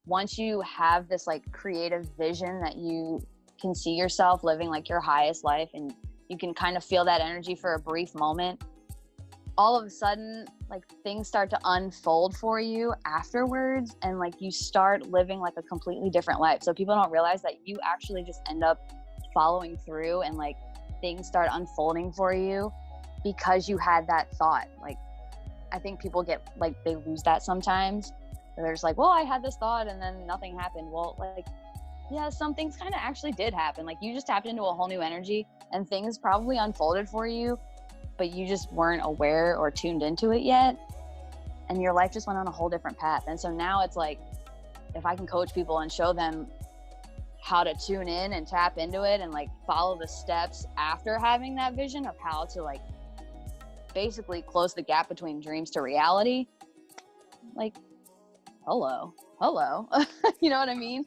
once you have this like creative vision that you can see yourself living like your highest life, and you can kind of feel that energy for a brief moment, all of a sudden like things start to unfold for you afterwards, and like you start living like a completely different life. So people don't realize that you actually just end up following through, and like things start unfolding for you because you had that thought. Like I think people get like, they lose that sometimes. They're just like, well, I had this thought and then nothing happened. Well, like, yeah, some things kind of actually did happen. Like you just tapped into a whole new energy, and things probably unfolded for you, but you just weren't aware or tuned into it yet. And your life just went on a whole different path. And so now it's like, if I can coach people and show them how to tune in and tap into it and like follow the steps after having that vision of how to like basically close the gap between dreams to reality, like, hello. You know what I mean?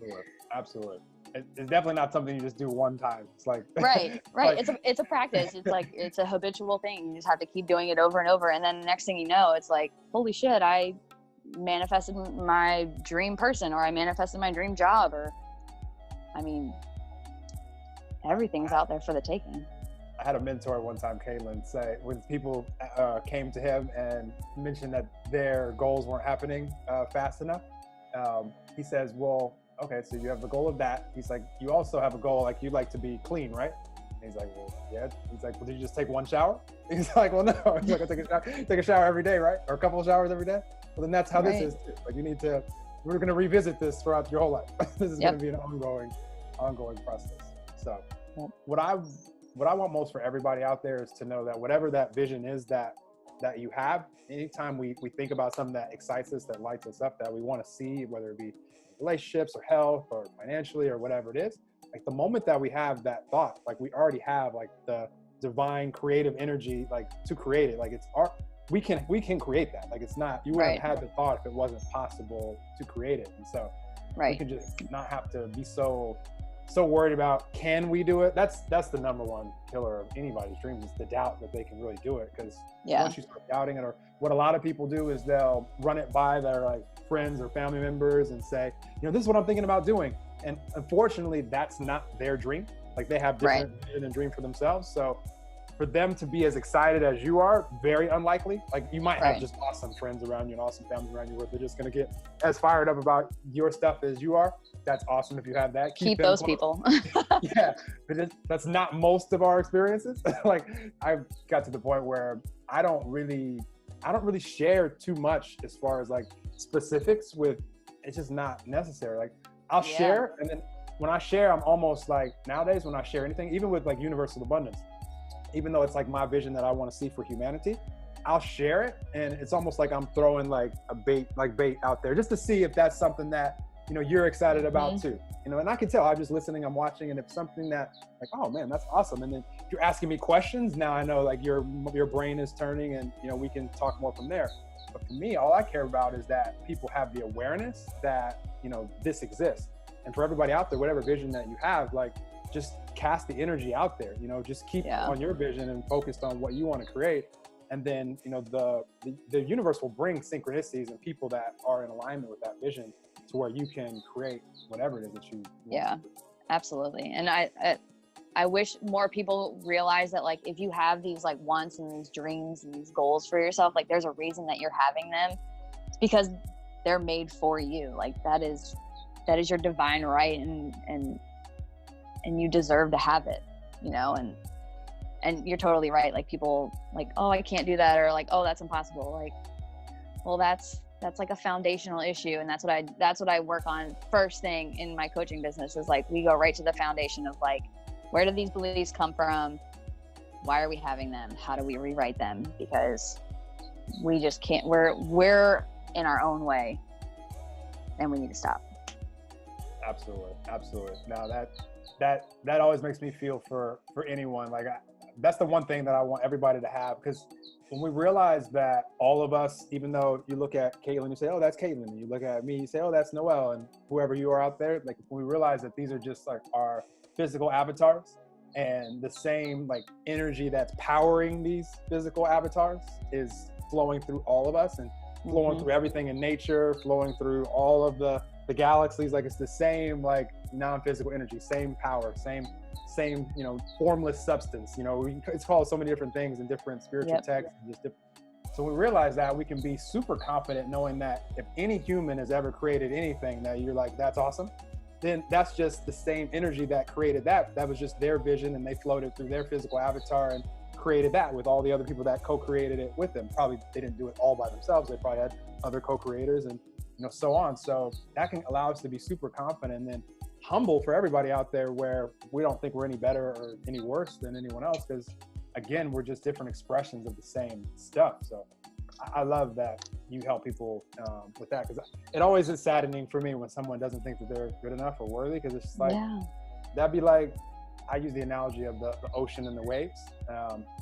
Absolutely. It's definitely not something you just do one time. It's like right. like, It's a practice. It's like, it's a habitual thing. You just have to keep doing it over and over. And then the next thing you know, it's like, holy shit, I manifested my dream person, or I manifested my dream job, or I mean, everything's out there for the taking. I had a mentor one time, Kaitlyn, say when people came to him and mentioned that their goals weren't happening fast enough, he says, well, okay, so you have the goal of that. He's like, you also have a goal, like you'd like to be clean, right? And he's like, well, yeah. He's like, well, did you just take one shower? He's like, well, no. He's like, I take a shower every day, right? Or a couple of showers every day. Well, then that's how this is too. Like we're going to revisit this throughout your whole life. This is going to be an ongoing process. So what I want most for everybody out there is to know that whatever that vision is that you have, anytime we think about something that excites us, that lights us up, that we want to see, whether it be relationships or health or financially or whatever it is, like the moment that we have that thought, like we already have like the divine creative energy, like to create it. Like it's we can create that. Like it's not, you wouldn't have had the thought if it wasn't possible to create it. And so we can just not have to be so worried about, can we do it? That's the number one killer of anybody's dreams, is the doubt that they can really do it. Because once you start doubting it, or what a lot of people do is they'll run it by their like friends or family members and say, this is what I'm thinking about doing. And unfortunately, that's not their dream. Like they have different vision and dream for themselves. So for them to be as excited as you are, very unlikely. Like you might have just awesome friends around you and awesome family around you where they're just going to get as fired up about your stuff as you are. That's awesome if you have that. Keep those people. Yeah, but that's not most of our experiences. Like I've got to the point where I don't really share too much as far as like specifics with, it's just not necessary. Like I'll share, and then when I share, I'm almost like, nowadays when I share anything, even with like universal abundance, even though it's like my vision that I want to see for humanity, I'll share it, and it's almost like I'm throwing like a bait out there just to see if that's something that you're excited about too. And I can tell, I'm just listening, I'm watching, and if something that like, oh man, that's awesome. And then if you're asking me questions, now I know like your brain is turning, and we can talk more from there. But for me, all I care about is that people have the awareness that this exists. And for everybody out there, whatever vision that you have, like just cast the energy out there, just keep on your vision and focused on what you want to create. And then, the universe will bring synchronicities and people that are in alignment with that vision to where you can create whatever it is that you want to do. Absolutely. And I wish more people realize that like, if you have these like wants and these dreams and these goals for yourself, like there's a reason that you're having them. It's because they're made for you. Like that is your divine right, and you deserve to have it, and you're totally right. Like people like, oh, I can't do that, or like, oh, that's impossible. Like, well, that's like a foundational issue. And that's what I work on first thing in my coaching business, is like, we go right to the foundation of like, where do these beliefs come from? Why are we having them? How do we rewrite them? Because we just can't, we're in our own way, and we need to stop. Absolutely. Now that always makes me feel for anyone. Like that's the one thing that I want everybody to have, because when we realize that all of us, even though you look at Kaitlyn, you say, oh, that's Kaitlyn. And you look at me, you say, oh, that's Noelle, and whoever you are out there. Like when we realize that these are just like our physical avatars, and the same like energy that's powering these physical avatars is flowing through all of us, and flowing through everything in nature, flowing through all of the the galaxies, like it's the same like non-physical energy, same power, same formless substance. It's called so many different things in different spiritual texts. So we realize that we can be super confident knowing that if any human has ever created anything that you're like, that's awesome, then that's just the same energy that created that. That was just their vision, and they floated through their physical avatar and created that with all the other people that co-created it with them. Probably they didn't do it all by themselves. They probably had other co-creators and so on. So that can allow us to be super confident and then humble for everybody out there, where we don't think we're any better or any worse than anyone else, because again, we're just different expressions of the same stuff. So I love that you help people with that, because it always is saddening for me when someone doesn't think that they're good enough or worthy, because it's just like, that'd be like, I use the analogy of the ocean and the waves.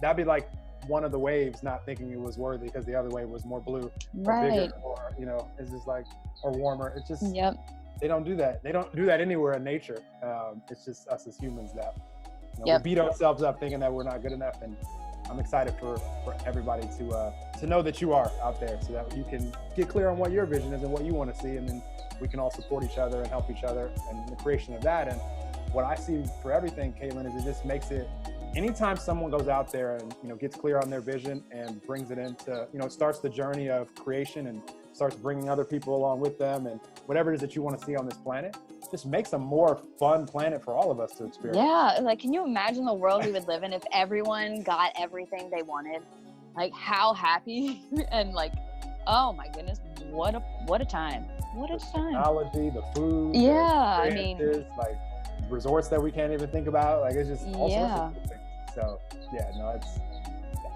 That'd be like one of the waves not thinking it was worthy because the other wave was more blue or bigger, or it's just like, or warmer. It's just they don't do that. They don't do that anywhere in nature. It's just us as humans that we beat ourselves up thinking that we're not good enough. And I'm excited for everybody to know that you are out there, so that you can get clear on what your vision is and what you want to see, and then we can all support each other and help each other in the creation of that. And what I see for everything, Kaitlyn, is it just makes it, anytime someone goes out there and gets clear on their vision and brings it into, starts the journey of creation and starts bringing other people along with them, and whatever it is that you want to see on this planet, just makes a more fun planet for all of us to experience. Yeah, like, can you imagine the world we would live in if everyone got everything they wanted? Like, how happy and like, oh my goodness, what a time! What a time! Technology, the food, I mean, like resorts that we can't even think about. Like, it's just all sorts of things. So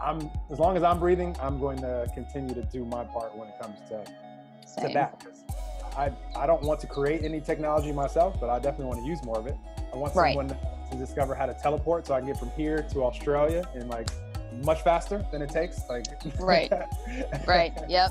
I'm, as long as I'm breathing, I'm going to continue to do my part when it comes to that. 'Cause I don't want to create any technology myself, but I definitely want to use more of it. I want someone to discover how to teleport so I can get from here to Australia in like much faster than it takes. Like right. Yep.